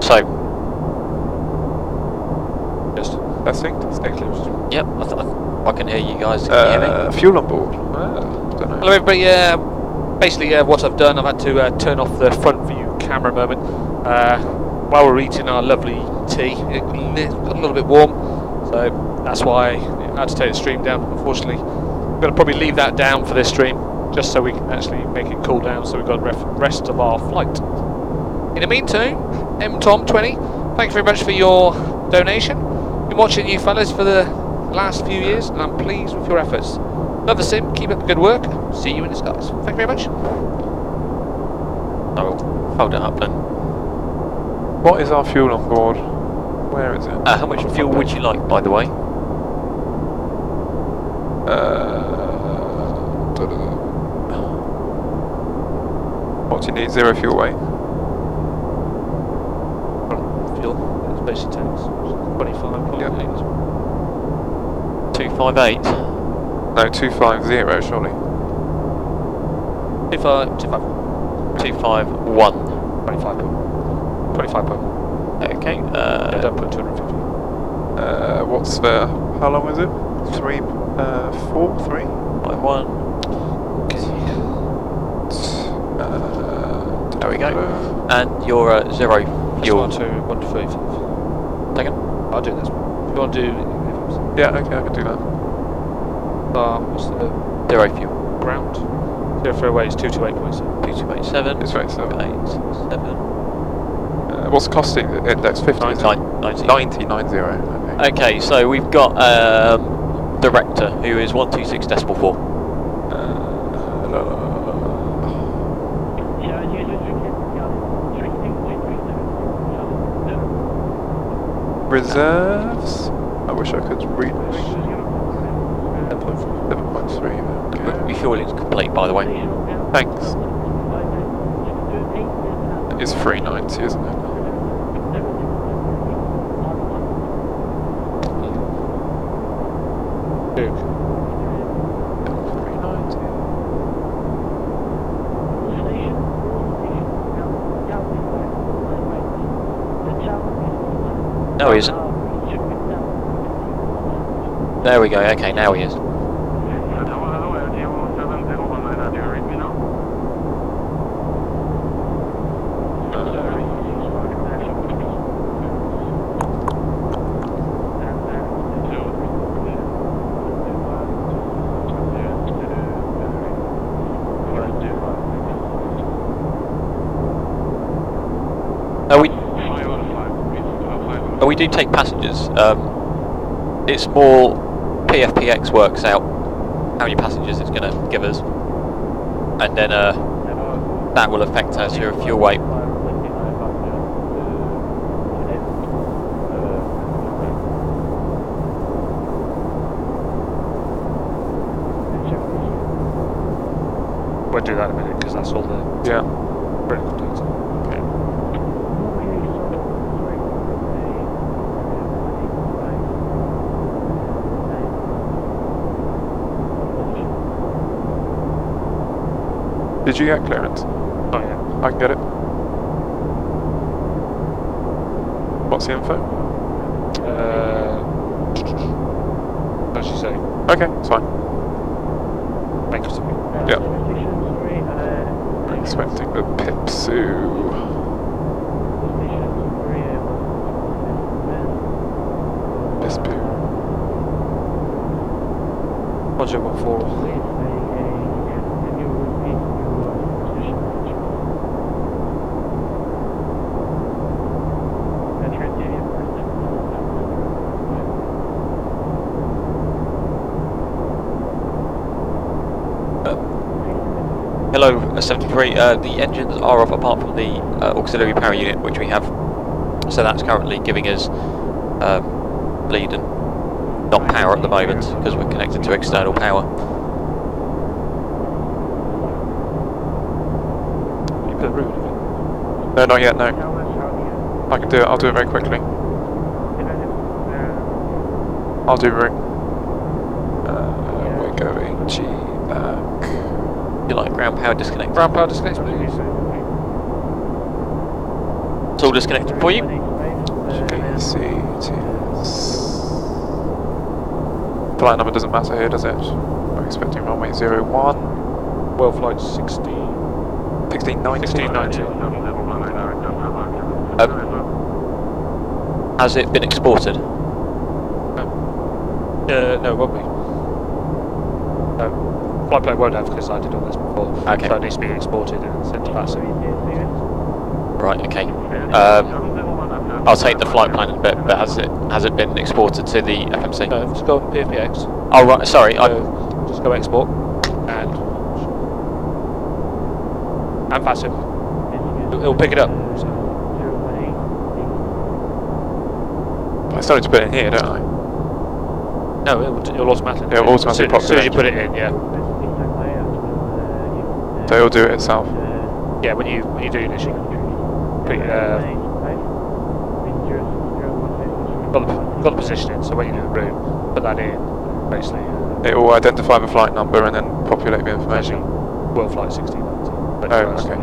So. Just testing. Stay close. Yep, I can hear you guys. Can you hear me? Fuel on board. Don't know. Hello everybody, basically what I've done, I've had to turn off the front view camera a moment while we're eating our lovely tea. It got a little bit warm, so that's why I had to take the stream down, unfortunately. I'm going to probably leave that down for this stream, just so we can actually make it cool down, so we've got the rest of our flight. In the meantime, MTom20, thank you very much for your donation. Been watching you fellas for the last few years, and I'm pleased with your efforts. Love the sim, keep up the good work. See you in the skies. Thank you very much. I will hold it up then. What is our fuel on board? Where is it? How much fuel would you like, by the way? What do you need? 0 fuel weight? Fuel, it's basic tanks. 25. Yep. 258. No, 250 surely. 25. 251. 25. 25. Okay. Yeah, don't put 250. What's the? How long is it? 3, 4, 3. 51. Okay. There we go. And your 0 fuel. 135. Second. I'll do this one. If you want to do. Yeah, okay, I can do that. What's the 0 fuel. ground? 0 for away is 228.7. 2287. It's right, so. 87. What's the costing index? 50? 90. 90, 90. Okay. Okay, so we've got director who is 126.4. Reserves? I wish I could read this. 7.3. 7.3. Okay. Refueling's complete, by the way. Thanks. It's 390, isn't it? Duke. 390. No, he isn't. There we go. Okay, now he is. We do take passengers. It's more PFPX works out how many passengers it's going to give us, and then that will affect us your fuel weight. We'll do that in a minute because that's all the critical data. Okay. Did you get clearance? Oh yeah. I can get it. What's the info? What did you say? Okay, it's fine. Thank you. Yeah. Expecting the Pipsu. Pipsu. Roger, 14. Hello, 73. The engines are off apart from the auxiliary power unit which we have. So that's currently giving us bleed and not power at the moment because we're connected to external power. You put a route? No, not yet, no. I can do it, I'll do it very quickly. I'll do route. We're going G back. You like ground power disconnect? Ground power disconnect, please. It's all disconnected for you. Flight number doesn't matter here, does it? We're expecting runway 01. Worldflight 16. 1690. 1690. Has it been exported? No, it won't be. No, flight plan won't have because I did all this before. Okay. So it needs to be exported and sent to VASA. Right. Okay. I'll take the flight plan in a bit, but has it been exported to the FMC? No, just go on PFPX. Oh right. Sorry. Just go export and VASA. It'll pick it up. So. I started to put it in here, don't I? No, it'll automatically. It'll automatically as soon as you populate. put it in, yeah. So it'll do it itself. Yeah, when you do initially got the position in, so when you do the route, put that in, basically. It will identify the flight number and then populate the information. Worldflight 1690. Oh, okay.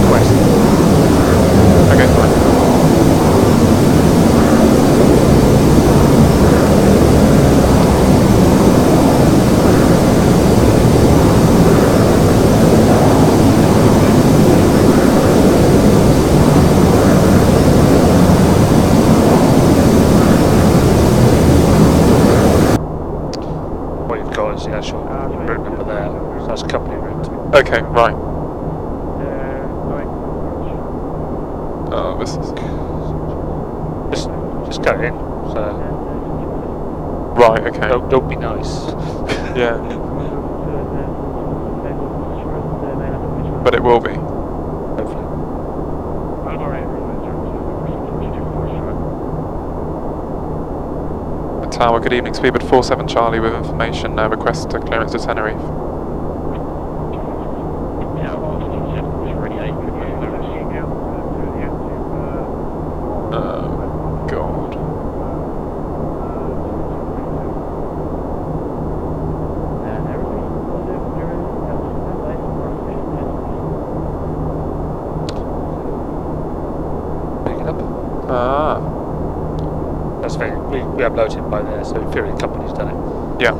West. Okay, fine. What you've got is the actual route number there, so that's company route. Okay, right. Oh, this is... Just go in, so Right, okay. don't be nice. Yeah. But it will be. Hopefully. Tower, good evening, Speedbird 47 Charlie with information, request to clearance to Tenerife. God. Pick it up. Ah. That's very, we upload it by there, so in theory the company's done it. Yeah.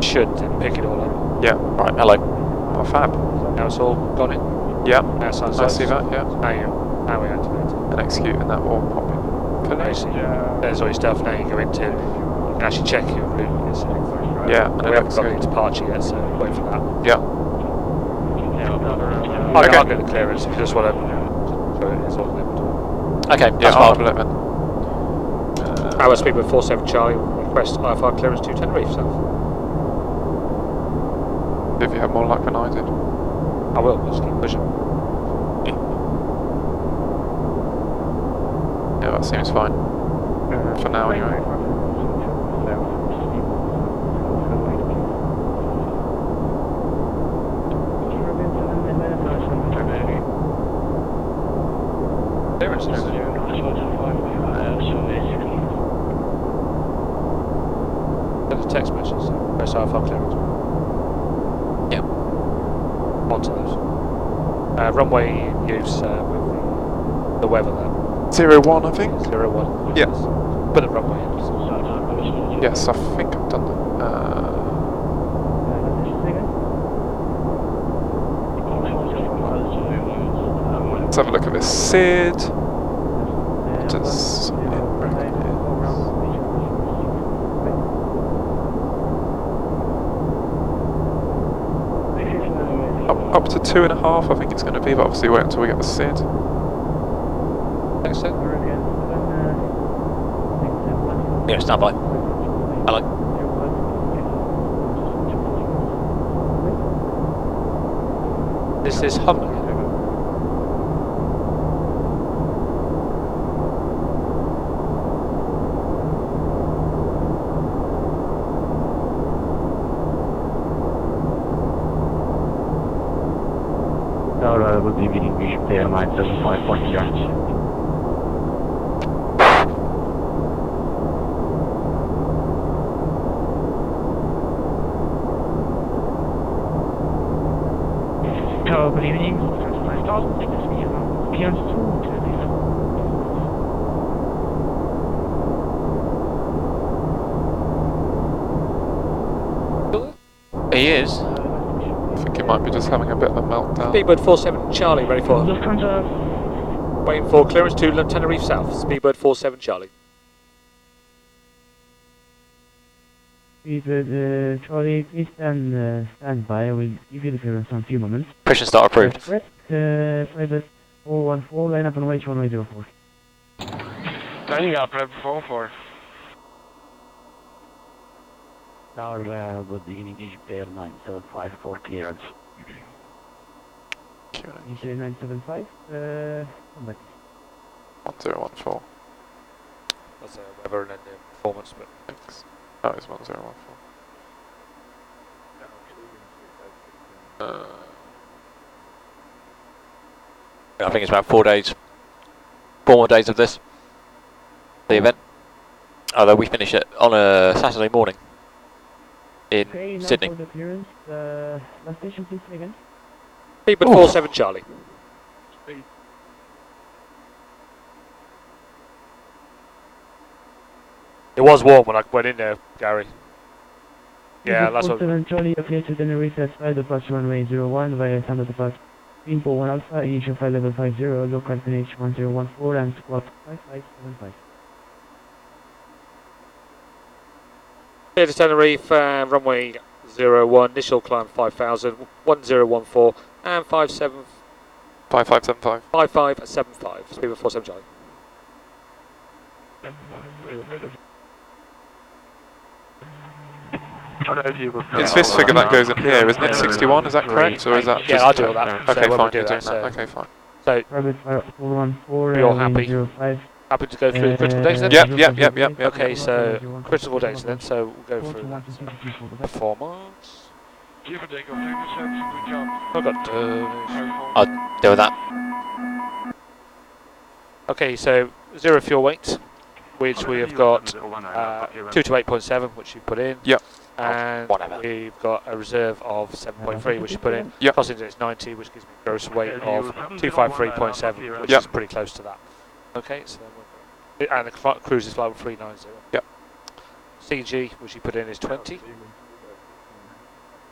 Should then pick it all up. Yeah. Right. Hello. Oh, fab. Now it's all gone in. Yeah. Now it's I see that, yeah. Now we activate it. And execute and that will pop in. Basically, there's all your stuff. Now you go into, you can actually check your route. Is. Yeah, And and we it haven't looks got the good. departure yet, so wait for that. Yeah. I'll Okay. get the clearance if you just want to. So it's all linked. Okay. Yeah, That's I'll fine. have a look then. Our Speedbird 47 Charlie request IFR clearance to Tenerife, so If you have more luck than I did. I will just keep pushing. Yeah, that seems fine. For now, anyway. Clearances. Send a text message, so press IFR clearance. Yep. Onto those. Runway in use with the weather there. 01, I think? 01. Yeah. Put the runway in. Yes, I think I've done that. Let's have a look at this. Sid. What does it reckon it is? Up to 2.5, I think it's going to be, but obviously wait until we get the Sid. Thanks, sir. Yeah. Stand by. Hello. This is hum again. Tower, good evening, Bishop Air Mine 7540 yards. Tower, good evening. Clearance 2, please. He is. I think he might be just having a bit of a meltdown. Speedbird 47 Charlie, ready for Lufthansa. waiting for clearance to Tenerife South. Speedbird 47 Charlie. Speedbird Charlie, please stand by. I will give you the clearance in a few moments. Permission start approved. Private 414, line up on way 1104. Lining up, Private 414. Tower, good evening, Pair 975 for clearance. Okay. 975, come back. 1014. That's weather and then the performance, but Thanks. Oh, it's 1014. I think it's about 4 days. 4 more days of this. The event. Although we finish it on a Saturday morning in Okay, now Sydney. for the clearance, last station please again. Speedbird 47 Charlie. It was warm when I went in there, Gary. Yeah, that's what. 47 Charlie, clear to Tenerife, outside departure runway 01 via standard departure. Info 1 Alpha, initial flight level 50, local PNH 1014 and squawk 5575. Clear to Tenerife, runway 01, initial climb 5000, 1014 and 5575. 5575. Speedbird 47 Charlie. It's this figure that goes in here, isn't it? 61, is that correct? Or is that just... Yeah, I'll do all that. Okay, So when fine, we do you're doing that, that. Okay, fine. So, Private 414, You're happy? 05. happy to go through the critical days then? Yep. Okay, so critical days then, so we'll go through that. Performance. I got I'll deal with that. Okay, so 0 fuel weight, which we have got 2 to 8.7, which you put in. Yep. And Whatever. we've got a reserve of 7.3, which you put in. Yep. Cost index 90, which gives me a gross weight of 253.7, which Yep. is pretty close to that. Okay, so then we'll go. And the cruise is flight 390. Yep. CG, which you put in, is 20.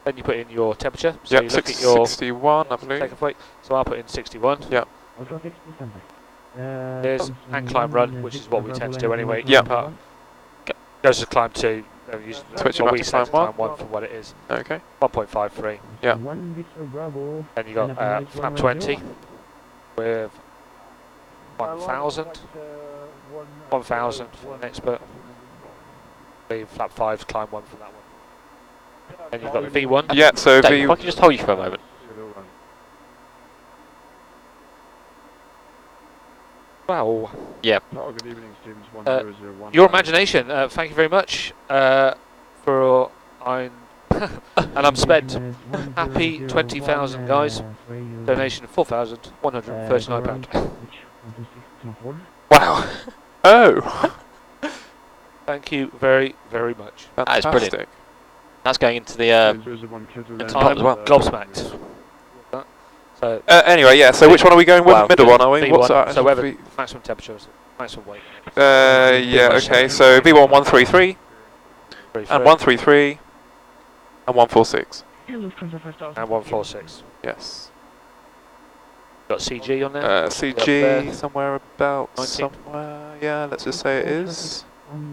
Then you put in your temperature. So Yep, you look at your 61, I believe. take-off weight. So I'll put in 61. Yep. There's and climb run, which is what we tend to do anyway. Yep. Goes to climb 2. Switch it what back we to set climb to climb 1 for what it is. Okay. 1.53. Yeah. Then you got flap 20 with 1,000. 1,000 for an expert. Leave flap 5, climb 1 for that one. Then you've got the V1. Yeah, so Dave, if I can just hold you for a moment. Wow. Yeah. Good evening, students. 1001. Your imagination, thank you very much for and I'm spent. Happy 20,000 guys. Donation of £4,139. Wow. Oh! Thank you very, very much. That is brilliant. Fantastic. That's going into the I'm as well. gobsmacked. So Anyway, yeah, so which one are we going with? Well, The middle one, are we? V1, What's that? so whether maximum temperature, maximum weight. Yeah, okay, so V1 133, 3, and 133, and 146. and 146. Yes. Got CG on there. CG, somewhere about 19. somewhere, yeah, let's just say it is.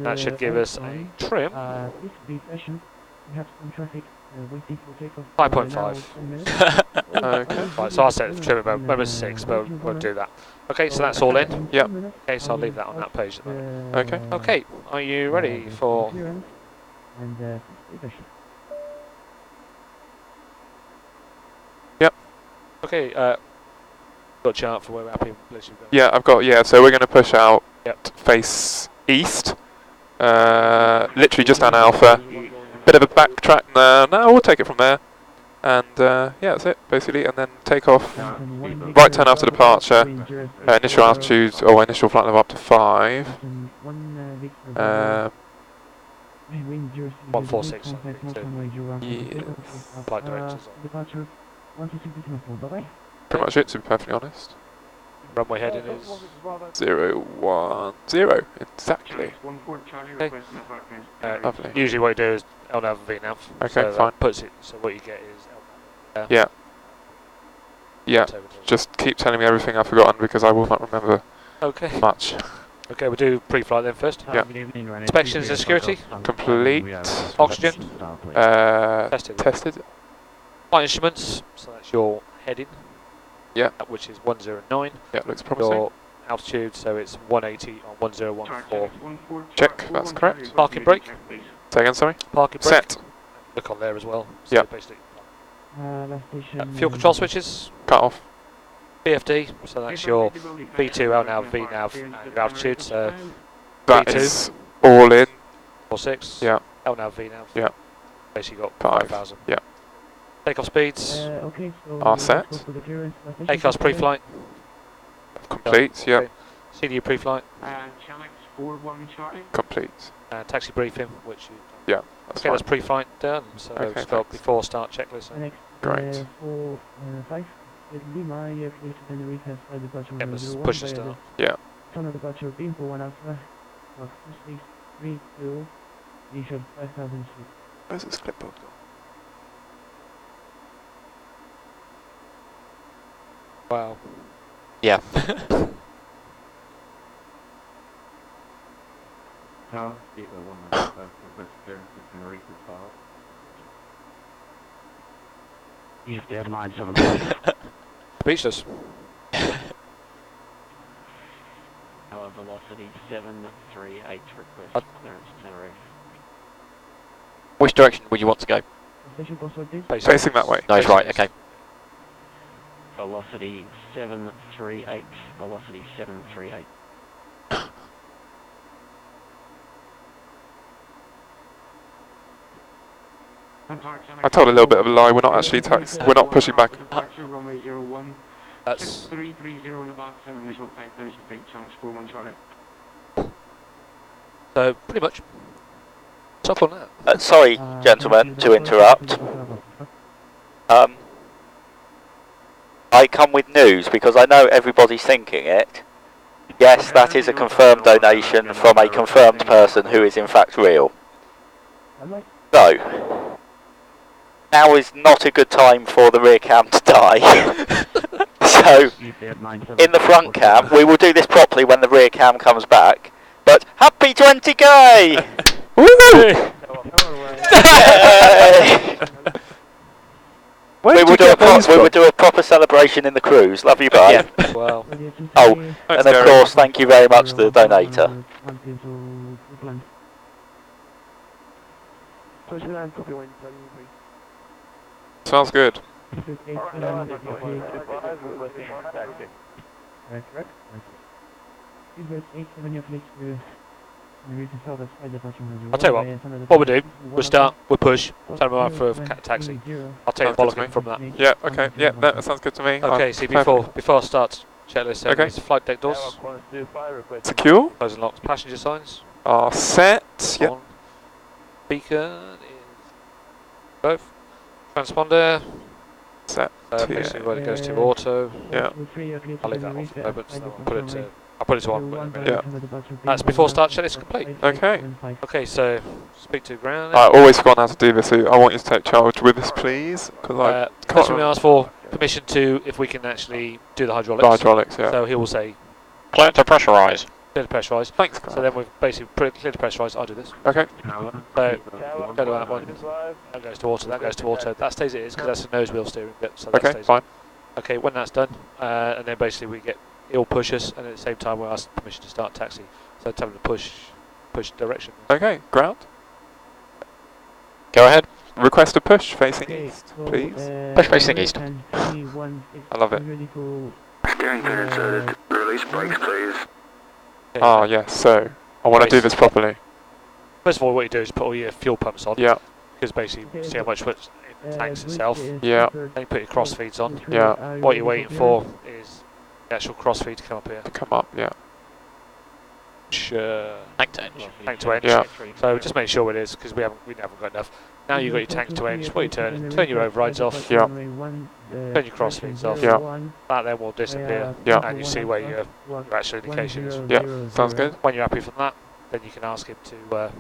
That should give us a trim. Please be patient. We have some traffic waiting for takeoff. 5.5. Okay. Right, so I'll set the trim about maybe 6, but we'll do that. Okay, so that's all in. Yep. Okay, so I'll leave that on that page at the moment. Okay. Okay, are you ready for... And please be patient. Yep. Okay, got a chart for where we're happy with go. Yeah, I've got, yeah, so we're going to push out Yep. to face east. Literally just down Alpha. Bit of a backtrack there. No, we'll take it from there. And yeah, that's it, basically. And then take off. Right turn after departure. Initial altitude, or initial flight level up to 5. 146. Yeah. Flight directors. Departure 126 bye bye. pretty much it, to be perfectly honest. Runway heading is 010, exactly. okay. Lovely. Usually what you do is LNAV and VNAV. Okay, so fine. That puts it, so what you get is LNAV. Yeah. Yeah, Over to- just keep telling me everything I've forgotten because I will not remember Okay. much. Okay, we'll do pre-flight then first. Yeah. Inspections and security. Complete. Oxygen. Tested. Flight instruments. So that's your heading. Yeah. Which is 109. Yeah, looks promising. Your altitude, so it's 180 on 1014. Check, that's correct. Parking brake. Say again, sorry. Parking brake. Set. Look on there as well. So Yeah. basically, Last station. fuel control switches. Cut off. BFD. So that's your V2, LNAV, VNAV, and your altitude. So That V2. is all in. 46. Yeah. LNAV, VNAV. Yeah. Basically got 5. 5,000. Yeah. Takeoff speeds. Okay, so Are set. ACARS pre-flight. Complete. Yeah. Okay. CDU pre-flight. Complete. Taxi briefing, which you. Yeah. That's Okay, fine. that's pre-flight done. So Okay, it's got thanks. before start checklist. Next, Great. 4-5. Lima, please Tenerife has flight departure Yeah, let's 101 push the via start. Yeah. Tunnel departure beam for 1 Alpha. 2632. Initial 5000 feet. Where's this clipboard gone? Wow. Yeah. You have to have 9-7. Speechless. Velocity 738 request clearance Tenerife. Which direction would you want to go? Station postal please. Facing that way. No, it's right. Okay. Velocity 738. Velocity 738. I told a little bit of a lie. We're not actually we're not pushing back. That's. So pretty much. Top on that. Sorry, gentlemen, to interrupt. I come with news because I know everybody's thinking it. Yes, that is a confirmed donation from a confirmed person who is in fact real. So, now is not a good time for the rear cam to die. So, in the front cam, we will do this properly when the rear cam comes back. But happy 20k! Woo! We will do a proper celebration in the cruise. Love you, bye. Yeah. Wow. Oh, and of course, thank you very much to the donator. Sounds good. I'll tell you what we do, we'll start, we'll push, tell them I'm for a taxi. I'll take the Sounds good to bollocking me. from that. Yeah. Okay. Yeah. That sounds good to me. Okay, see, before I start checklist, Okay. it's flight deck doors, Secure. close and locked, passenger signs, Are set. Yep. on, beacon is both, transponder, Set. basically when it goes to auto, Yeah. I'll leave that off for the moment, so I'll put it to on. Yeah. That's before start checklist complete. Okay. Okay, so speak to ground. I always forgot how to do this. So I want you to take charge with this, please, because I can't First we remember ask for permission to, if we can actually do the hydraulics. the hydraulics. Yeah. So he will say, Clear to pressurise. clear to pressurise. Thanks. So then we've basically clear to pressurise, I'll do this. Okay. So, go to that one. That goes to auto, that goes to auto. That stays it is, because that's the nose wheel steering bit. So that Okay. stays. Fine. Okay, when that's done, and then basically he'll push us, and at the same time we'll ask permission to start taxi. So tell him to push direction. Okay. Ground. Go ahead. Request a push facing east, please. Push facing east. I love it. Release brakes, please. Okay, Ah, yes. So I want to do this properly. First of all, what you do is put all your fuel pumps on. Yeah. Because basically, see how much puts in the tanks itself. Yeah. Then you put your cross feeds on. Yeah. What you're waiting for is the actual cross feed to come up here. To come up. Yeah. Sure. Tank to edge. Tank to edge. Yeah. So just make sure it is, because we haven't got enough. Now you've got your tank to edge, what you turn your overrides off, Yeah. turn your crossfeeds off. Yeah. That then will disappear, Yeah. and you see where your actual indication is. Yeah, sounds good. When you're happy from that, then you can ask him to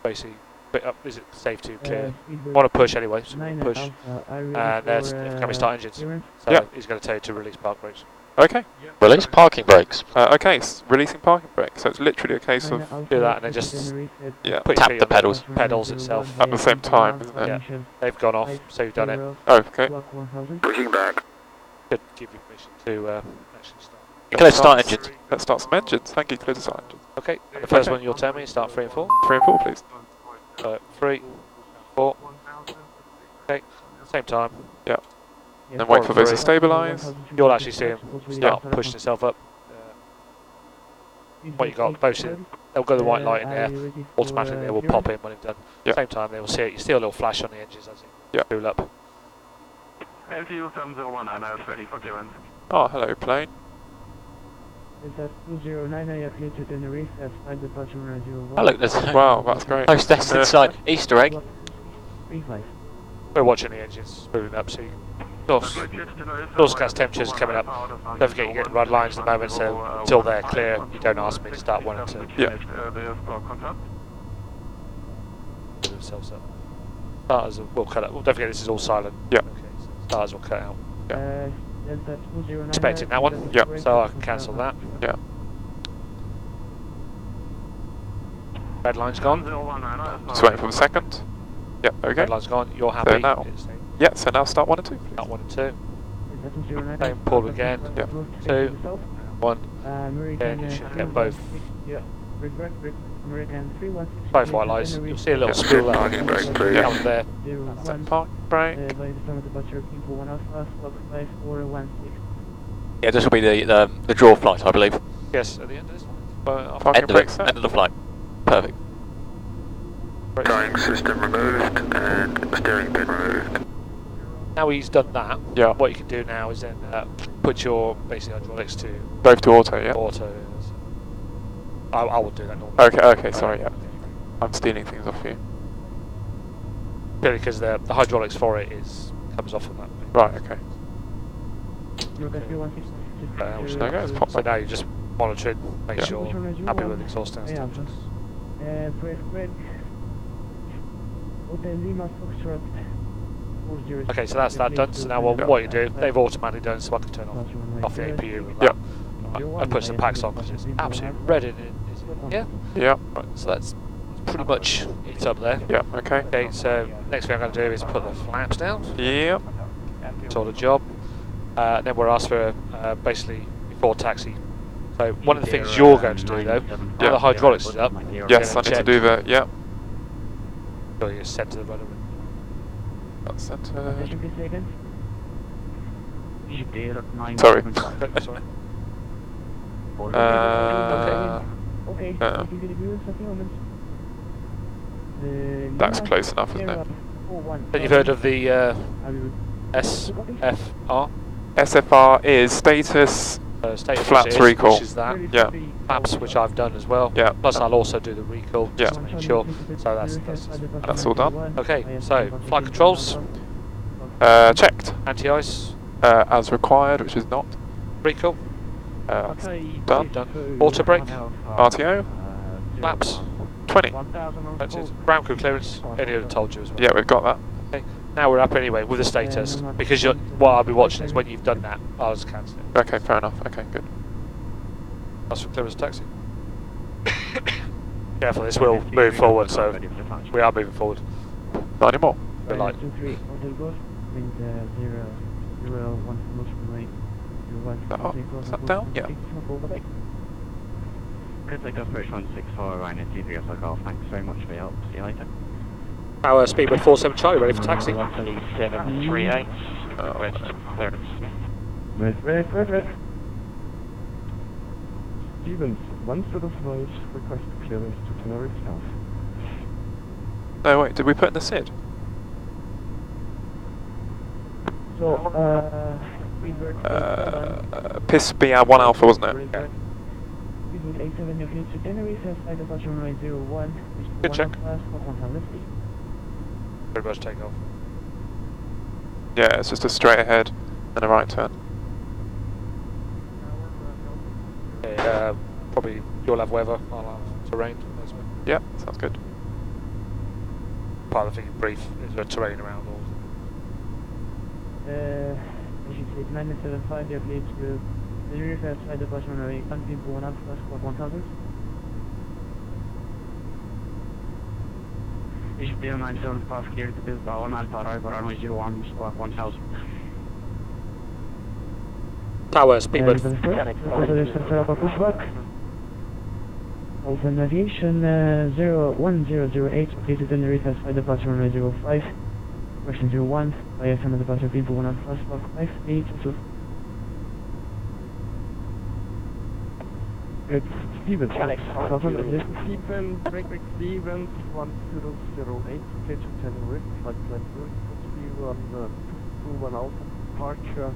basically put up. Is it safe to clear? Want to push anyway, so push. And there's can we start engines? So Yeah. he's going to tell you to release park brakes. Okay. Release parking brakes. Okay, releasing parking brakes. So it's literally a case of Do that and then just yeah. put your Tap feet the on pedals. pedals itself. At the same time, isn't it? Yeah. They've gone off, so you've done it. Oh, okay. Pushing back. Should give you permission to actually start. Clear to start engines. Let's start some engines. Thank you, clear to start engines. Okay, the first one you'll tell me, start 3 and 4. 3 and 4, please. 3, 4. Okay, same time. Yeah. Then wait for those to stabilise. You'll actually see him start pushing himself up. What you got, both of them. They'll go the white light in there. Automatically they will pop in when they've done. Yeah. Same time they will see it. You see a little flash on the edges as Yeah. it spool up. LTU 701, I know it's ready for clearance. Oh, hello, plane. That's 209, I clear to Tenerife, that's 5 departure 101. Oh look, there's Wow, that's great. hostess inside. Easter egg. 35. We're watching the engines spooling up, so you North gas temperatures are coming up. Don't forget you're getting red lines at the moment, so until they're clear, you don't ask me to start 1 and 2. Yeah. Put themselves up. Starters will cut out. Well, don't forget this is all silent. Yeah. Okay, so starters will cut out. Delta 209. Expecting that one. Yeah. So I can cancel that. Yeah. Red line's gone. Just waiting for a second. Yeah, okay. Red line's gone. You're happy. now. It's Yeah, so now start 1 and 2, please. Start 1 and 2. Same Same pull again. Yeah. 2, 1. American, you should get both. Yeah. American 316. Both white lights. You'll see a little spool out Parking brake, please. down there. Set park brake. By the time of the departure, Info 1 Alpha, squawk 5416. Yeah, this will be the draw flight, I believe. Yes, at the end of this one. Parking End of brake it. set. End of the flight. Perfect. Dying system removed and steering pin removed. Now he's done that, Yeah. what you can do now is then put your basic hydraulics to Both to auto, yeah. auto. I will do that normally. Okay, sorry, yeah. I'm stealing things off you. Purely because the hydraulics for it comes off on that. Right, okay. Which Okay, let's pop so back. now you just monitor it, make Yeah. sure happy with the exhaust and stuff. Press brake. Hotel Lima Foxtrot 40. Okay, so that's that done. So now what you do, they've automatically done, so I can turn off the APU with Yeah. that. I put some packs on because it's absolutely red in it. Yeah. Yeah. Right, so that's pretty much it up there. Yeah, okay. Okay, so next thing I'm going to do is put the flaps down. Yeah. Sort of job. Then we're asked for basically before taxi. So one of the things you're going to do though, now the hydraulics is up. Yes, I need to do the, yeah. So you're set to the rudder. That's centre. Sorry. Sorry. Okay. That's close enough, isn't it? Then you've heard of the SFR? SFR is status. Status Flaps is, recall. Which is that. Yeah. Flaps, which I've done as well. Yeah. Plus I'll also do the recall. Yeah. Just to make sure. So That's all done. Okay, so flight controls, Checked. anti-ice, As required, which is not. recall, Done. done. Auto brake, RTO. flaps, 20. that's it. Ground crew clearance, any other told you as well. Yeah, we've got that. Okay. Now we're up anyway with the status, because what I'll be watching is when you've done that, I'll just cancel it. Okay, fair enough. Okay, good. That's for clearance taxi. Careful, this will move forward, so we are moving forward. Not anymore. We're like, 23, Hotel Ghost, wind 001 motion rate, Is that down? Yeah. Could take up approach 164 right at T3 Golf. Thanks very much for your help. See you later. our speedbird 47 Charlie, ready for taxi. 738. Red. Stevens, 175, request clearance to Tenerife South. No, wait, did we put in the SID? So, PIS B 1 Alpha, wasn't it? Yeah. Speedbird 87, you clear to Tenerife, flight departure runway 01. Good check. Pretty much take off. Yeah, it's just a straight ahead and a right turn. Okay, probably you'll have weather, I'll have terrain. Yeah, sounds good. Part of the thing brief is there terrain around or As you said, 975, you're clear to Tenerife outside the Barcelona runway, country 1 up, first squawk 1000. HBM 975 clear to Bilbao on Alpha, arrival runway 01, squawk 1000. Tower, speedbird. Pushback. Open aviation 01008, okay to Tenerife outside the Barcelona runway 05. Question 01, via San departure people 1 up, first squawk 5822. It's Stevens, Alex. Stevens, break Stevens, 1008, okay to Tenerife, flight plan 0, continue on the 21 Alpha, departure,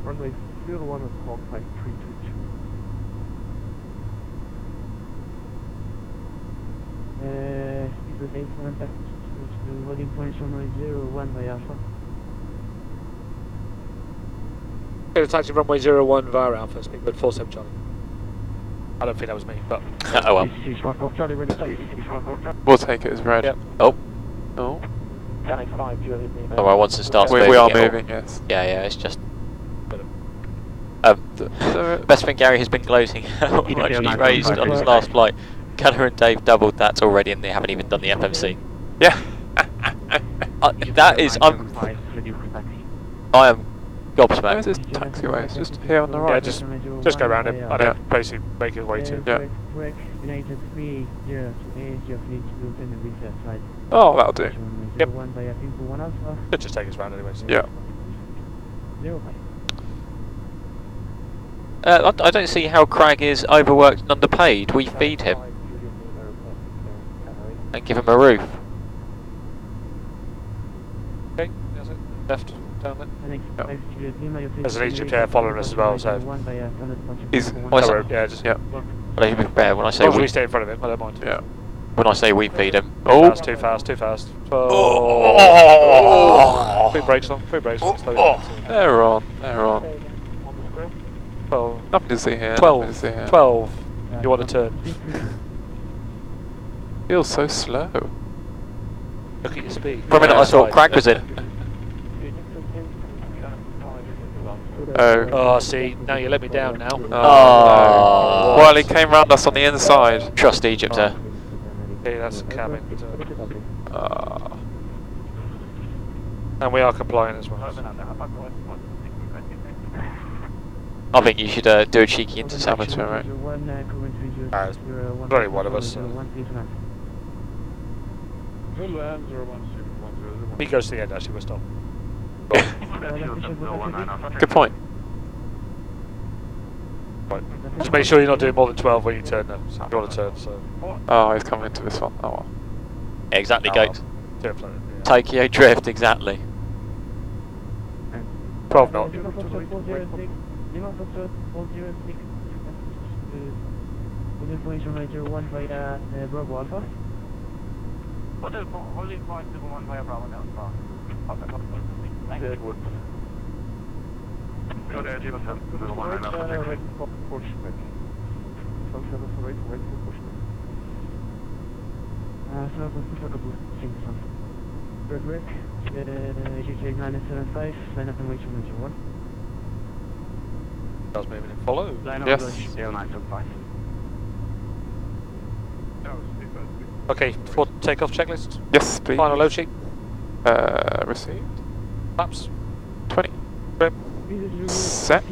runway 01 and squawk 5322. Stevens 87 passengers to holding point runway 01 via Alpha. Okay, taxi runway 01 via Alpha, speedbird 47 Charlie. I don't think that was me, but Oh well. We'll take it as red. Yep. Oh. Oh. Oh well, once it starts moving, We are it'll- moving, yes. Yeah, yeah, it's just... So, best thing Gary has been gloating how much he raised on his last flight. Keller and Dave doubled that already and they haven't even done the FMC. yeah. That is... I am Where's gobsmacked. this taxiway? It's just here on the yeah, right. just go around it. I don't basically make it way to. Yeah. United 30 to AS, you're free to Tenerife outside. Oh, that'll do. Yep. 1 via people 1 Alpha. Should just take us round anyway. So. Yeah. 0 I don't see how Crag is overworked and underpaid. We feed him and give him a roof. Okay, that's it. Left, down there. There's There's an Egypt Air following us as well, so. He's- Why is Don't it- worry, yeah, just. Yeah. Well, to be fair, when I As say long as we we, stay in front of him, I don't mind. Yeah. when I say we feed him, Too fast, too fast. 12. Oh. Free brakes on, slow down. They're on. They're on. 12. Nothing to see here. Nothing to see 12. here. 12. You want to turn. Feels so slow. Look at your speed. for a minute I thought Side. Crag was in. Oh. Oh, see, now you let me down now. Oh. Oh. Well, he came round us on the inside. Trust Egypt there. Okay, that's the cabin. And we are compliant as well. I think you should do a cheeky intercept. right? There's only one of us. He goes to the end, actually, we'll stop. Good point. Right. Just make sure you're not doing more than 12 when you turn though. So you want to turn, so. Oh, he's coming into this one. Oh well. Exactly, Oh, Goat. Turn planet, yeah. Tokyo Drift, exactly. 12 knots. Information Major 1 via Bravo Alpha. Holding point 1 via Bravo Alpha. Good. Go there, Jim. 01 and Alpha. Wait for pushback. Some 748, wait for pushback. Red Rick, GTA 975, line up and wait for Major 1. Does moving in follow. Yes. Okay, for takeoff checklist. Yes, please. Final load sheet. Received. Maps. 20. Set,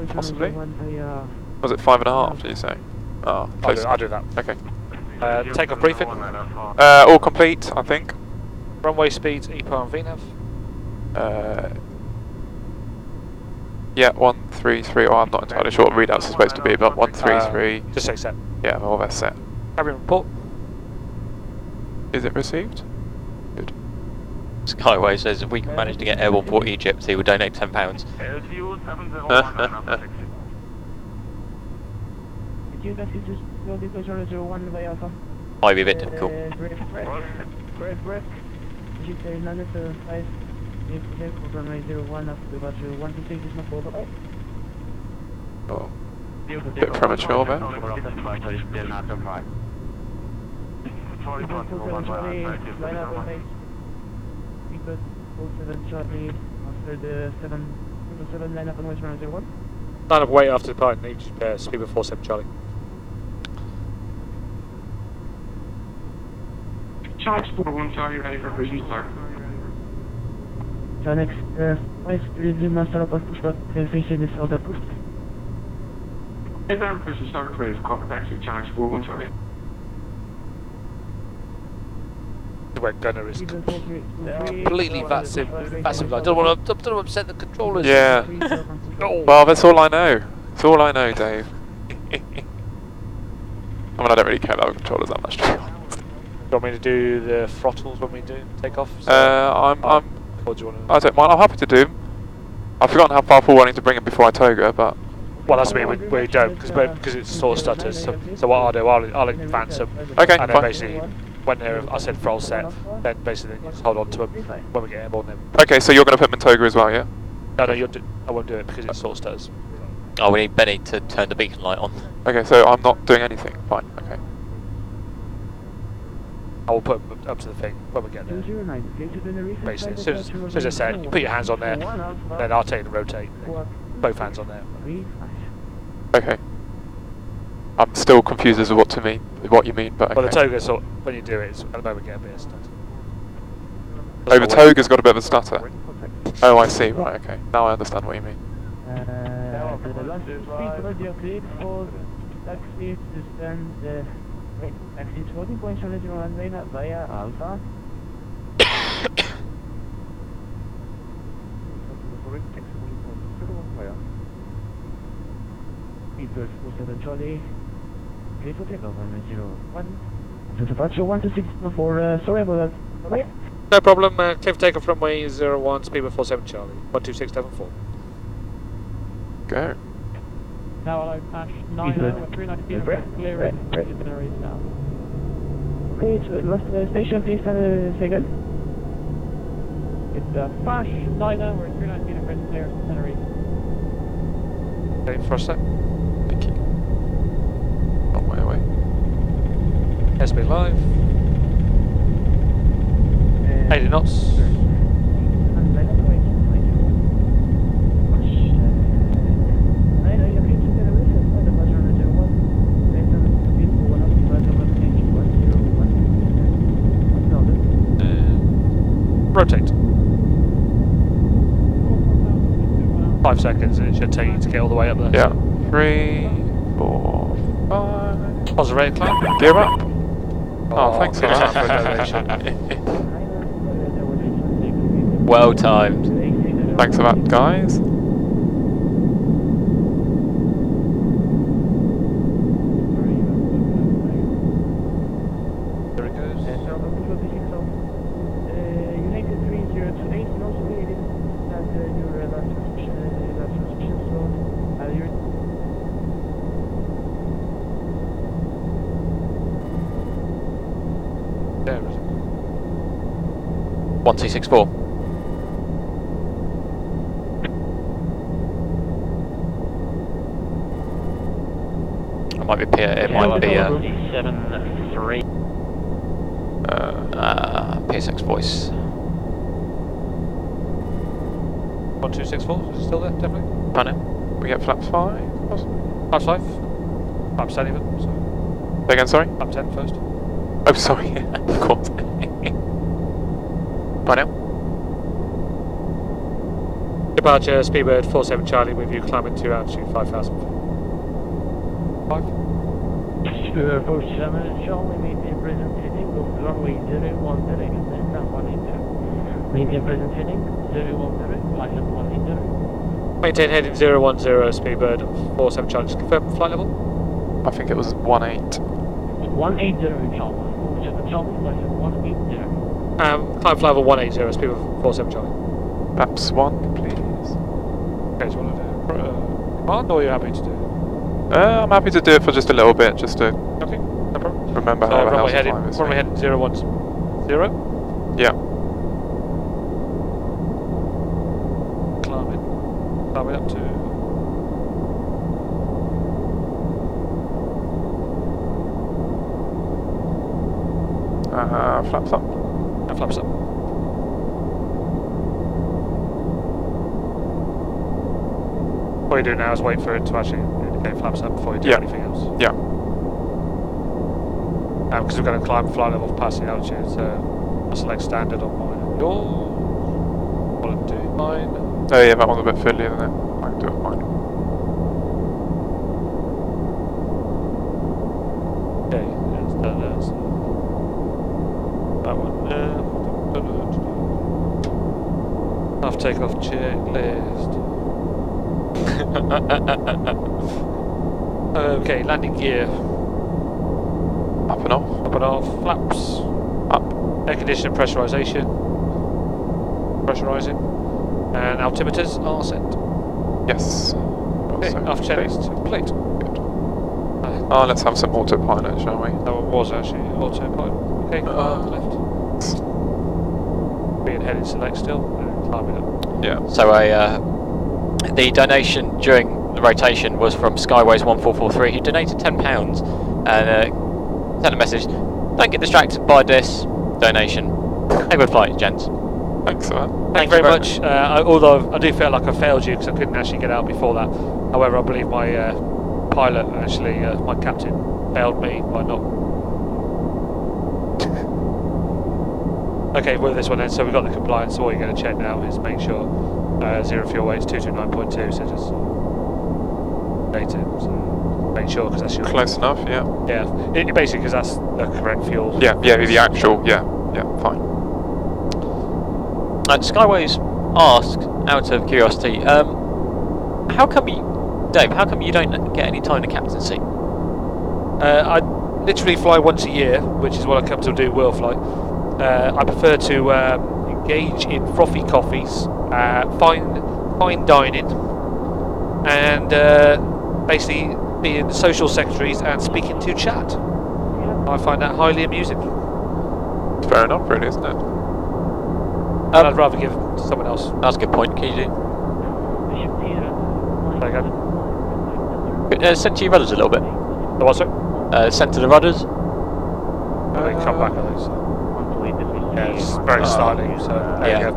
possibly. Was it 5.5? Did you say? Oh, close. I'll do that. Okay. Takeoff briefing. All complete, I think. Runway speeds, EPAR and VNAV. Yeah, 133. Well, I'm not entirely sure what readouts are supposed to be, but 133. Just say set. Yeah, all that's set. Cabin report. Is it received? Good. Skyway says if we can manage to get Airborne Port Egypt, he will donate £10. LTU 701 and Alpha 60. Did you guys just go to 01 via Alpha? Might be a bit difficult. Red Rick. Egypt Airlines 5, for runway 01 up to about 126 is not over. Oh, bit premature there. Line up on base. Speedbird 47 Charlie after the 7 line up on West runway 01. Line up weight after departing each Speedbird 47 Charlie. Charge 41 Charlie, ready for cruising start. Next, 530 master up push back, facing the south coast. Hey there, cruising start, ready for copper taxi, charge 41 Charlie. Where gunner is completely passive. I don't want to upset the controllers. Yeah. Oh. Well, that's all I know. That's all I know, Dave. I mean, I don't really care about the controllers that much. Do you want me to do the throttles when we do take off? So or do you want to? I don't mind. I'm happy to do them. I've forgotten how far forward I need to bring them before I toga, but Well, that's me. We don't because it sort of stutters. So what I'll do, I'll advance them. okay, And then fine. basically, when I said throttle set, then basically you just hold on to them when we get airborne. Then Okay, so you're going to put them in toga as well, yeah? no, I won't do it because it sort of stutters. Oh, we need Benny to turn the beacon light on. Okay, so I'm not doing anything. Fine. Okay. I will put them up to the thing when we get there. Basically, as soon as I said, you put your hands on there, then I'll take and rotate. Both hands on there. Okay. I'm still confused as to what you mean, but okay. Well, the toga sort when you do it, it's, at the moment get a bit of stutter. Oh, the toga's got a bit of a stutter. Oh, I see. Right. Okay. Now I understand what you mean. The last speed radio cleared for taxi to stand. Taxi is 14 points on the runway via Alpha. Speedbird 47 Charlie. Clear for takeoff on 01. So departure 126 for sorry about that. Bye. No problem. Clear for takeoff runway 01, Speedbird 47 Charlie. 12674. Go. Now I'll pass 9 with 390 feet of clear it to Tenerife now. Okay, so last station please say again. It's Fash 9 with 390 feet of clear to Tenerife. Okay, first set. Thank you. Long way away. SB live. 80 knots. Rotate. 5 seconds and it should take you to get all the way up there. Yeah. 3, 4, 5. Positive rate of climb. Gear up. Oh, thanks for good time for a that. donation. Well timed. Thanks for that, guys. There it goes. United 3028, no speed, and your last transmission, so you're... There it is. 1264. It might be it might be PSX voice. 1264, is it still there? Definitely. Pardon? We get flaps 5, possibly. Flaps 5. Flaps 10 even. So. Say again, sorry? Flap 10 first. Oh, sorry. Of course. Bye now. Departure, Speedbird 47 Charlie with you climbing to altitude 5,000. 5. Speedbird 47 Charlie, maintain present heading, go to runway 010, and then 180. Maintain present heading, 010, line up 180. Maintain heading 010, Speedbird 47 Charlie. Just confirm flight level. I think it was 1-8. 180 Charlie. 47 Charlie, line up 180. Climb flight level 180, Speedbird 47 Charlie. Flaps 1, please. Okay, so you want to do command, or are you happy to do it? I'm happy to do it for just a little bit, just to Okay, no problem. remember how the runway house heading, climb is. runway heading 010. Yeah. climbing. Climbing up to... Flaps up. and flaps up. What you do now is wait for it to actually indicate flaps up before you do anything else. Yeah. Because we're going to climb flight level past the altitude, so I select standard on mine and yours. I'll do mine. Oh yeah, that one's a bit fiddly, isn't it? I can do it fine. Okay, let's do that. So that one there. Half takeoff checklist. Okay, landing gear. Up and off. Up and off. Flaps. Up. Air conditioning pressurization. Pressurizing. And altimeters are set. Yes. Okay, off checklist complete. Good. Oh, let's have some autopilot, shall we? That one was actually autopilot. Okay, left. Being headed select still and climbing up. Yeah. So the donation during the rotation was from Skyways 1443, who donated £10 and sent a message. Don't get distracted by this donation. Have a good flight, gents. Thanks for that. Thank you very much. Although I do feel like I failed you because I couldn't actually get out before that. However, I believe my pilot actually, my captain, failed me by not. Okay, with this one then, so we've got the compliance, so all you're going to check now is make sure zero fuel weight is 229.2, so just date it, so make sure, because that's your... Close enough, yeah. Yeah, it basically, because that's the correct fuel. Yeah, the actual, yeah, fine. Skyways asked, out of curiosity, how come you don't get any time in the captain's seat? I literally fly once a year, which is what I come to do Worldflight. I prefer to engage in frothy coffees, fine dining, and basically being social secretaries and speaking to chat. I find that highly amusing. It's fair enough, really, isn't it? And I'd rather give to someone else. That's a good point. Can you do? There you go. Centre your rudders a little bit. The what, sir? Centre the rudders. They come back on those. Yeah, it's very slightly, so there you go.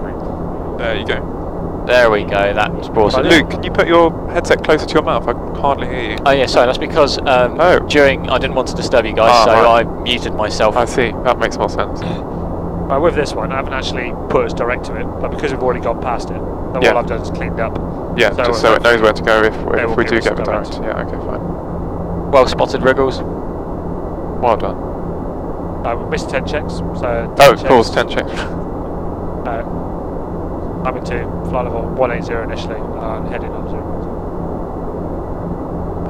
There you go. There we go. That's brought So it. Luke, can you put your headset closer to your mouth? I can hardly hear you. Oh yeah, sorry. That's because during I didn't want to disturb you guys, Ah, so right. I muted myself. I see. That makes more sense. With this one, I haven't actually put us direct to it, but because we've already gone past it, then Yeah. all I've done is cleaned up. Yeah, just so it knows where to go if will we give do us get the direct. direct. Yeah, okay, fine. Well spotted, Wriggles. Well done. We missed 10 checks, so... 10 Oh, of checks. course, 10 checks. I'm into flight level 180 initially, and heading on 0.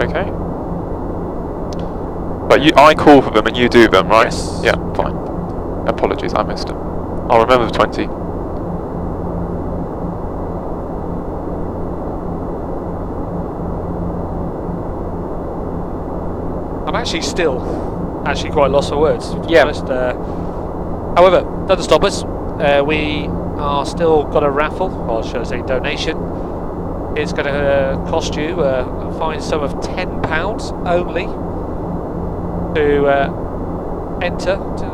Okay. But I call for them and you do them, right? Yes. Yeah, fine. Apologies, I missed them. I'll remember the 20. I'm actually still quite lost for words, to be Yeah. honest. However, doesn't stop us. We are still got a raffle, or should I say donation. It's going to cost you a fine sum of £10 only to enter to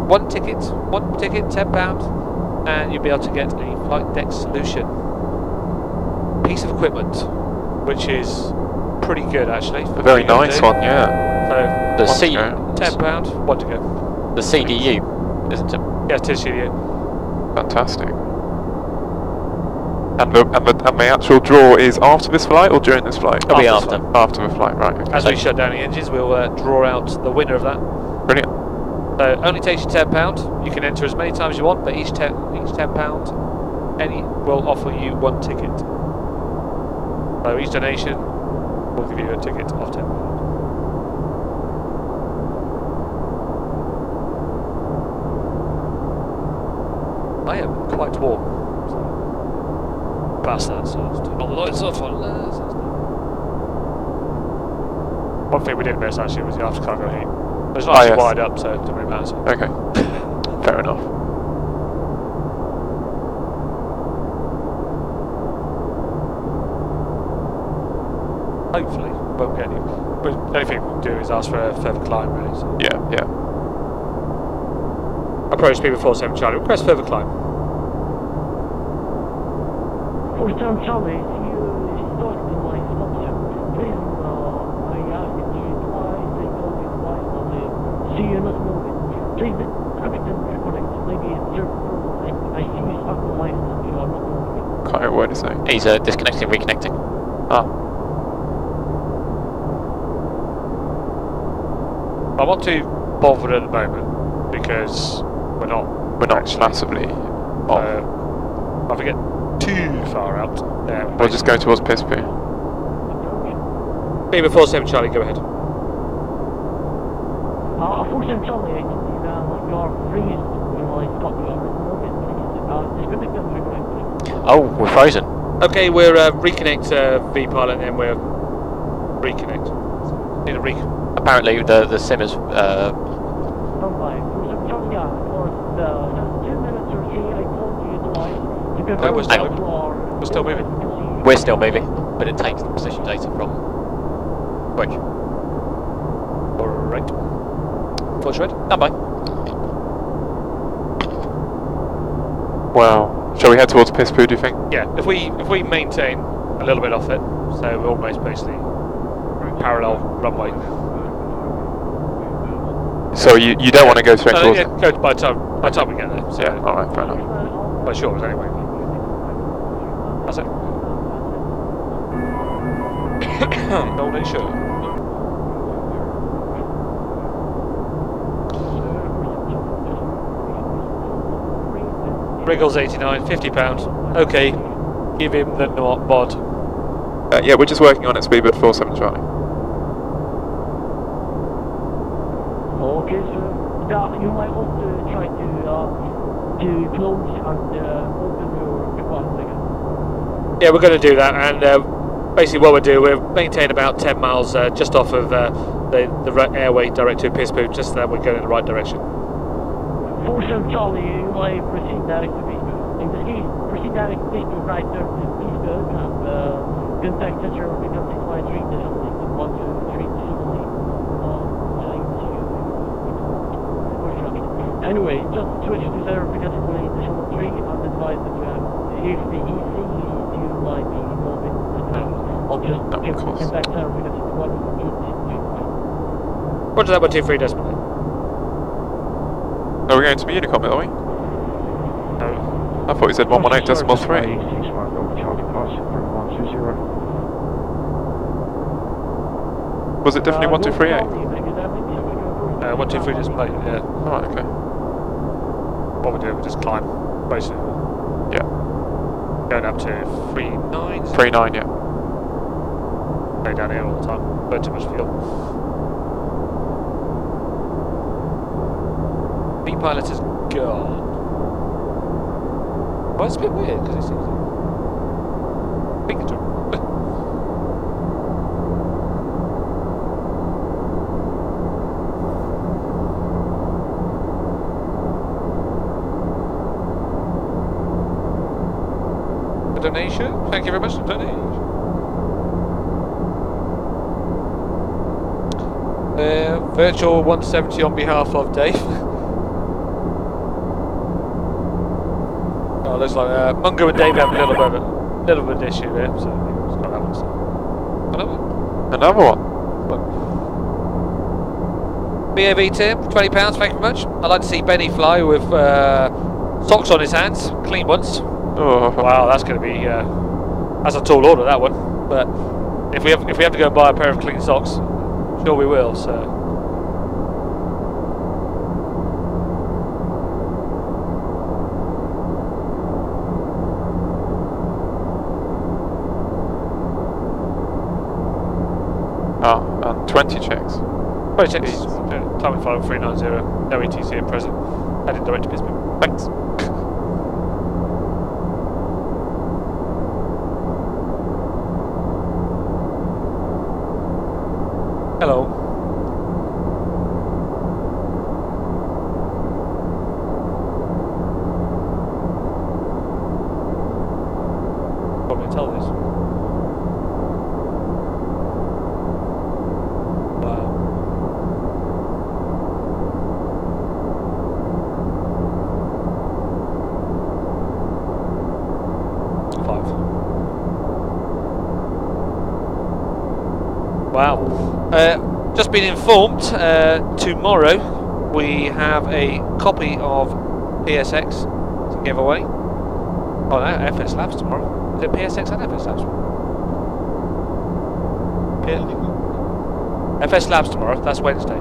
one ticket, £10, and you'll be able to get a flight deck solution piece of equipment, which is pretty good actually. A very nice one, yeah. So The One to C, go. £10, one to go. the CDU, isn't it? Yeah, it is CDU. Fantastic. And the actual draw is after this flight or during this flight? It'll be after. After the flight, right. Okay. As we shut down the engines, we'll draw out the winner of that. Brilliant. So it only takes you £10. You can enter as many times as you want, but each £10, any will offer you one ticket. So each donation will give you a ticket of £10. I am quite warm. So past that, so let's turn all the lights off on there. One thing we did miss actually was the aftercargo heat. It's not actually yes. wired up, so it doesn't really matter. Okay. Fair enough. hopefully won't get any. But the only thing we'll do is ask for a further climb, really. So. Yeah, yeah. Approach speed 47 Charlie. Request further climb. 47 Charlie, you start in my sponsor. Please, I asked you twice, I told you twice, but see you not moving. Please, connect and reconnect. Maybe it's your problem. I see you stuck on my phone, you are not moving. Can't hear a word he's saying. He's disconnecting, reconnecting. Ah. I'm not too bothered at the moment because we're not Massively off. if we get too far out, We'll just go towards Pispu. Beaver 47 Charlie, go ahead. 47 Charlie, you are freezing. You are stuck, you are not moving. Please, disconnect and reconnect, please. Oh, we're frozen. Okay, we're reconnect V pilot and then we're reconnect. Need a Apparently the sim is Standby. 47 Charlie, yeah, for just 2 minutes or 3, I told you twice. You can we're go still down to our... We're still moving. we're still moving, but it takes the position data from which? Alright. Forge red. Stand by. Well, shall we head towards Pispu, do you think? Yeah, if we maintain a little bit off it, so we're almost basically parallel runway. So you don't want to go straight towards yeah, it? go by the time we get there. So, Yeah, alright, fair enough. by shores anyway. That's it. Old A show. Wriggles 89, £50. Okay, give him the mod. Yeah, we're just working on it, speedbird 47 Charlie. Okay, so yeah, you might also try to close and open your device again. Yeah, we're going to do that, and basically what we'll do, we'll maintain about 10 miles just off of the airway direct to Pispu, just so that we're going in the right direction. 47 Charlie, you might proceed direct to Pispu. In this case, proceed direct to Pispu, right there to Pispu, and contact center because it might read the something, 123 Anyway, just switch to 0 because it will additional 3 and advise that you have, if the EC leads you might be moving as well. I'll just give him back 0 because it's 183. Roger that, 123 decimal. Are we going to be Unicom, are we? No. I thought you said 118 decimal 3. Was it definitely 1238? 123 decimal, yeah. Alright, okay. What we do, we just climb, basically. Yeah. Going up to 39. 39, yeah. Stay down here all the time, burn too much fuel. V-pilot is gone. Well, it's a bit weird, because it seems like... Think it's donation. Thank you very much for the donation. Virtual 170 on behalf of Dave. Oh, looks like Mungo and Dave have a little bit of an issue there, so it's got that one. So. Another one? BAV Tim, £20, thank you very much. I'd like to see Benny fly with socks on his hands, clean ones. Oh. Wow, that's going to be that's a tall order, that one. But if we have to go and buy a pair of clean socks, sure we will. So. Oh, and 20 checks. 20 checks. Time file 390. No ETC at present. Heading direct to Bisbee. Thanks. Hello. Want me to tell this? Wow. Just been informed, tomorrow we have a copy of PSX to give away. Oh no, FS Labs tomorrow. Is it PSX and FS Labs? FS Labs tomorrow, that's Wednesday.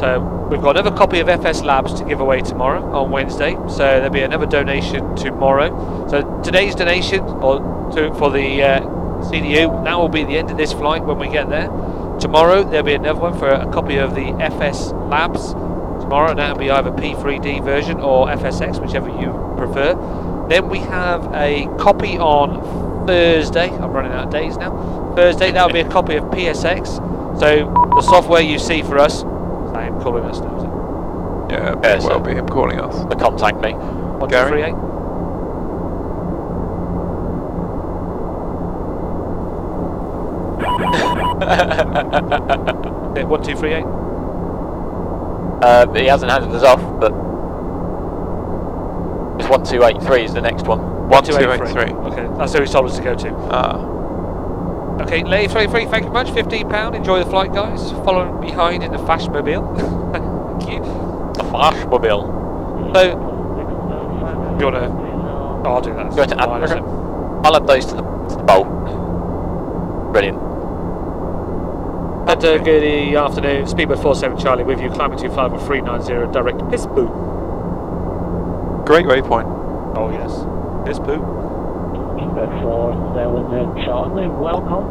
So we've got another copy of FS Labs to give away tomorrow on Wednesday. So there'll be another donation tomorrow. So today's donation for the CDU, that will be the end of this flight when we get there. Tomorrow there'll be another one for a copy of the FS Labs tomorrow, and that'll be either P3D version or FSX, whichever you prefer. Then we have a copy on Thursday. I'm running out of days now. Thursday, that'll be a copy of PSX. So the software you see for us, I am calling us now, is it? Yeah, it may well be him calling us. The contact me. 1238. Yeah, 1238. He hasn't handed us off, but it's 1283 is the next one. 1283. Okay, that's who he told us to go to. Okay, Lady 33, thank you very much. £15. Enjoy the flight, guys. Following behind in the Fashmobile. Thank you. The Fashmobile. So, you want to? Oh, I'll do that. Go to Africa. I'll add those to the bowl. Brilliant. And good afternoon. Speedbird 47 Charlie with you. Climbing 25390 direct to Pisboo. Great waypoint. Oh yes, Pisboo. Speedbird 47 Charlie, welcome.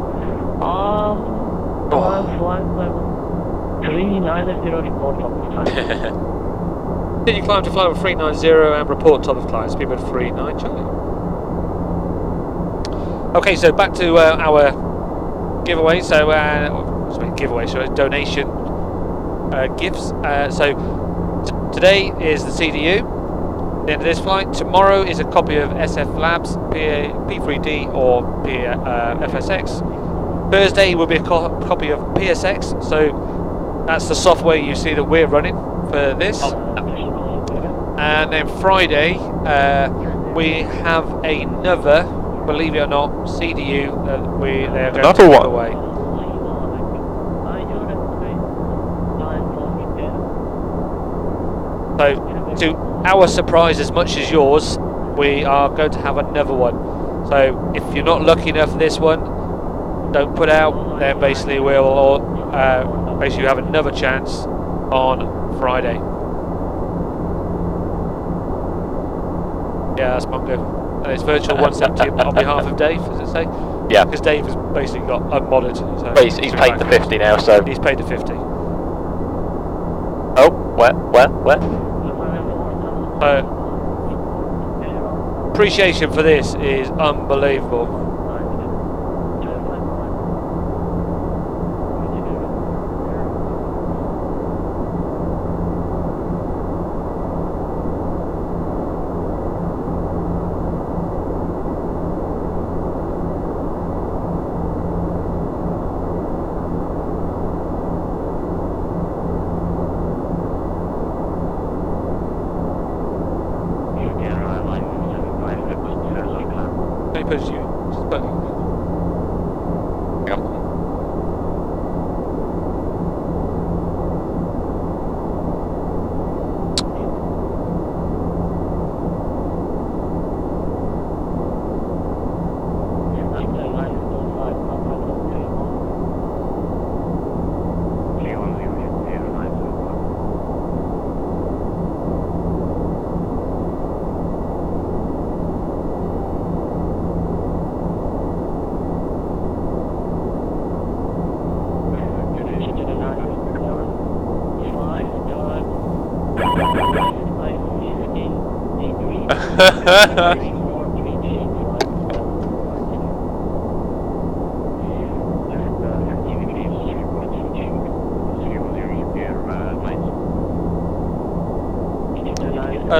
Flight level 390 report top of time. Did you climb to flight level 390 and report top of climb? Speedbird 39 Charlie. Okay, so back to our giveaway. So, donation gifts. So today is the CDU. The end of this flight. Tomorrow is a copy of SF Labs, P3D or FSX. Thursday will be a copy of PSX. So that's the software you see that we're running for this. And then Friday we have another, believe it or not, CDU that they're going to give away. So, to our surprise as much as yours, we are going to have another one. So, if you're not lucky enough for this one, don't put out, then basically we'll basically have another chance on Friday. Yeah, that's Mongo. And it's virtual 170 on behalf of Dave, does it say? Yeah. Because Dave has basically got unmodded. So But he's paid the 50 now, so. he's paid the 50. Oh, where? Appreciation for this is unbelievable.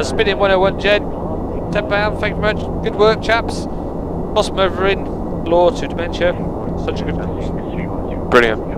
Spinning 101 Jed, £10, thank you very much. Good work, chaps. Lost Movering, Law to Dementia. Such a good course. Brilliant.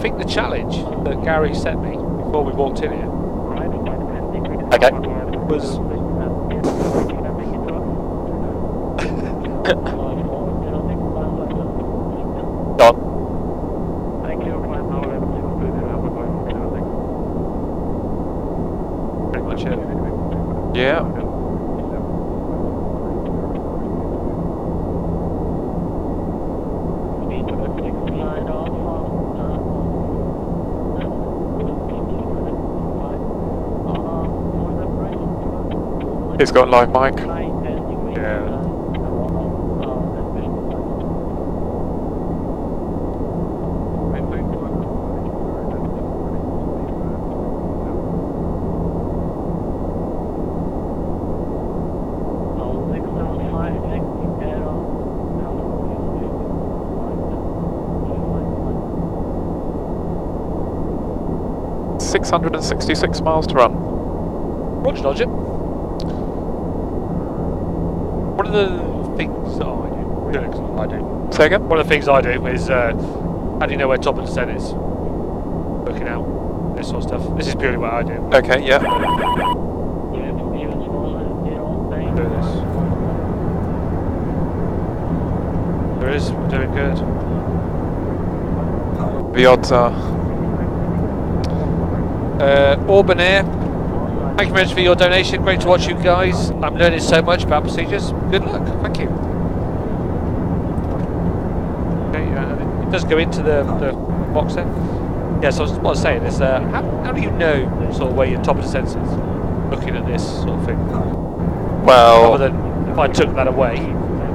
think the challenge that Gary set me before we walked in here Okay. was Done. Thank you, climb now, level 2, pretty much it. Yeah. He's got live mic. Yeah. It's 666 miles to run. Roger, dodge it. One of the things that I do. Say again? One of the things I do is, how do you know where top of descent is? Working out this sort of stuff. This is purely what I do. Okay, yeah. Do this. There is, we're doing good. The odds are. Auburn Air, thank you very much for your donation. Great to watch you guys. I'm learning so much about procedures. Good luck. Thank you. Okay, it does go into the box then. Yeah, so what I was saying is, how do you know sort of where your top of the sense is? Looking at this sort of thing. Well. Rather than if I took that away,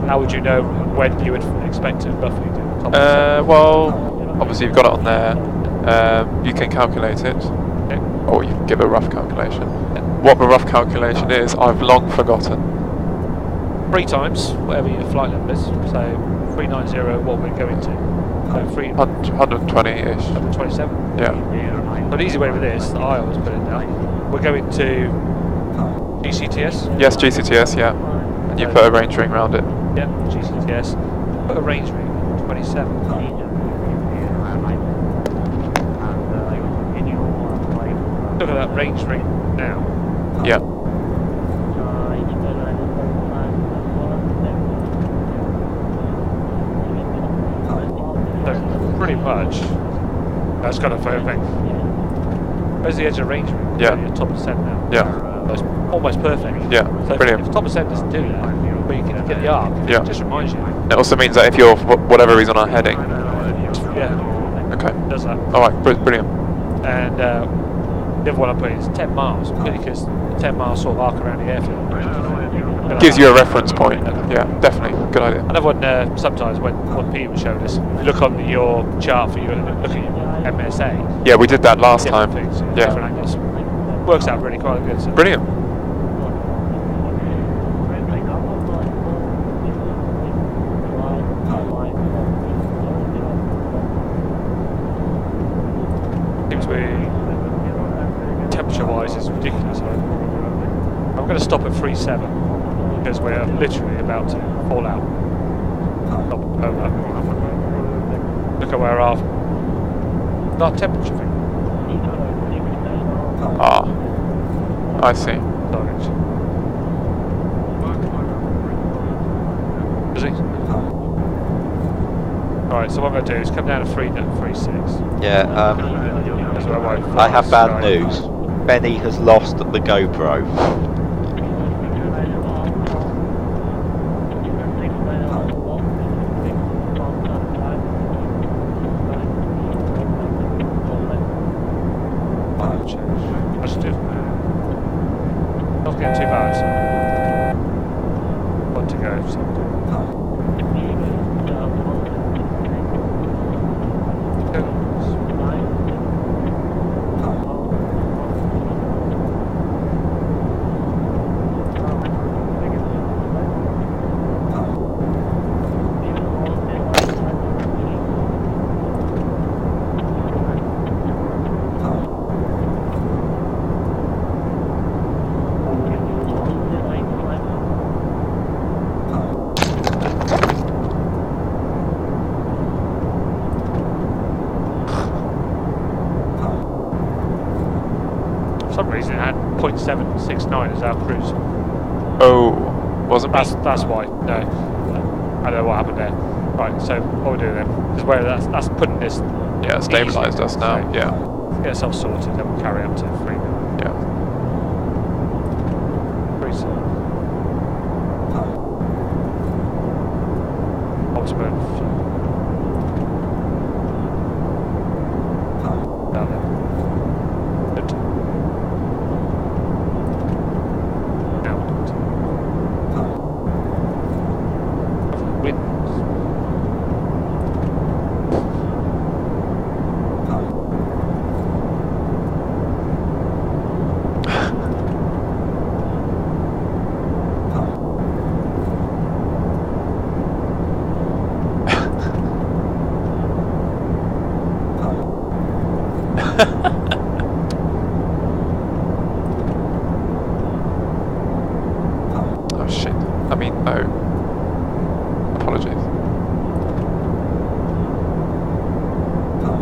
how would you know when you would expect to roughly do top of the descent? Well, obviously you've got it on there. You can calculate it. Okay. Or you can give a rough calculation. What the rough calculation is, I've long forgotten. 3 times whatever your flight level is. So 390, what we're going to. So 120-ish. 127. Yeah. But an easy way with this, that I always put it down. We're going to GCTS. Yes, GCTS, yeah. And you put a range ring around it. Yeah, GCTS. Put a range ring, 27. Look at that range ring now. Yeah. So pretty much, that's kind of a thing. Where's the edge of range ring? Yeah. Your top percent now. Yeah. That's almost perfect. Yeah. So Brilliant. if top percent doesn't do that, but you can get the arc, Yeah. it just reminds you. It also means that if you're, for whatever reason, on heading. Yeah, Okay. it does that. Alright, brilliant. And the other one I put is 10 miles, because the 10 miles sort of arc around the airfield. Gives you a reference point. Yeah, definitely. Good idea. Another one, sometimes when Peter was showing us, look on your chart for your, look at your MSA. Yeah, we did that last Different time. things, Yeah. different angles. Works out really quite good. So. Brilliant. Seems to be, temperature-wise, is ridiculous. I'm going to stop at 3.7 because we're literally about to fall out. Stop over. Look at where our temperature thing. Ah. I see. Busy? Alright, so what I'm going to do is come down to 3.6. Yeah, That's where my I have flight bad is news. Benny has lost the GoPro. I should do. Not getting too bad. One to go. So. some reason it had 0.769 as our cruise. Oh, wasn't me? That's why. No, I don't know what happened there. Right, so what we'll do then is where that's putting this. Yeah, stabilised us now. So Yeah. get ourselves sorted, then we'll carry up to 3 minutes. Yeah. Reset. Ultimate. Down there. Good. Now winds. Oh shit. I mean, no. Apologies.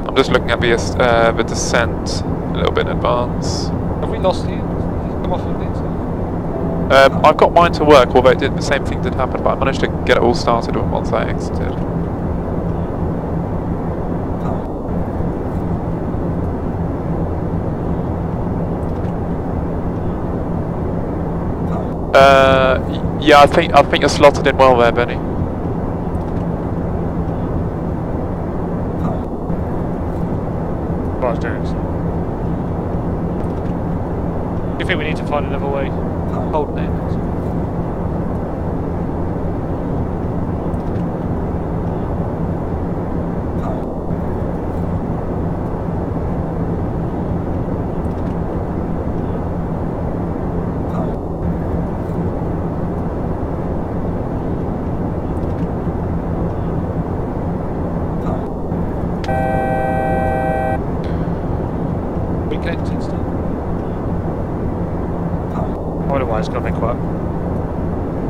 I'm just looking at the descent a little bit in advance. Have we lost you? Come off of it? I've got mine to work, although it did the same thing did happen, but I managed to get it all started once I exited. Yeah, I think you're slotted in well there, Benny. What I was doing. Do you think we need to find another way? Hold it. We connected still. I wonder why it's gone in quiet.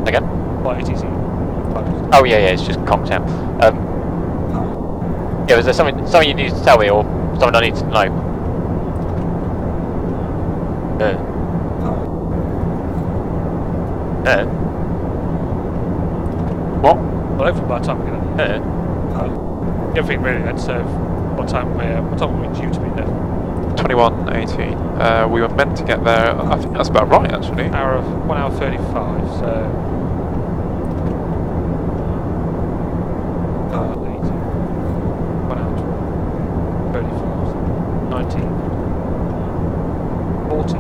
Again? Quite ATC. Oh yeah, it's just conked out. Yeah, was there something you need to tell me, or something I need to know? What? Well, hopefully by the time we get up. Everything really then, so what time are we due to be there? 21:18. We were meant to get there. I think that's about right, actually. 1 hour 35, so 80. 1 hour 35, 19, 40.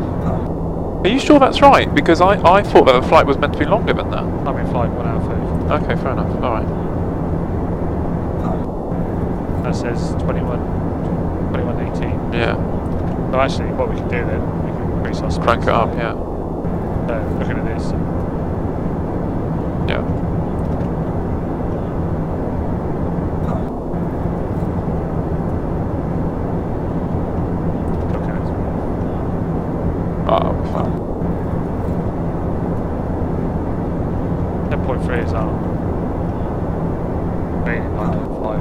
Are you sure that's right? Because I thought that the flight was meant to be longer than that. I'm in flight 1 hour 35. Okay, fair enough. All right. That says 21:18. Yeah. So actually, what we can do then, we can increase our speed. Crank it up. Yeah. So looking at this. Yeah. Okay. Oh, fine. 10.3 is our main 9.5.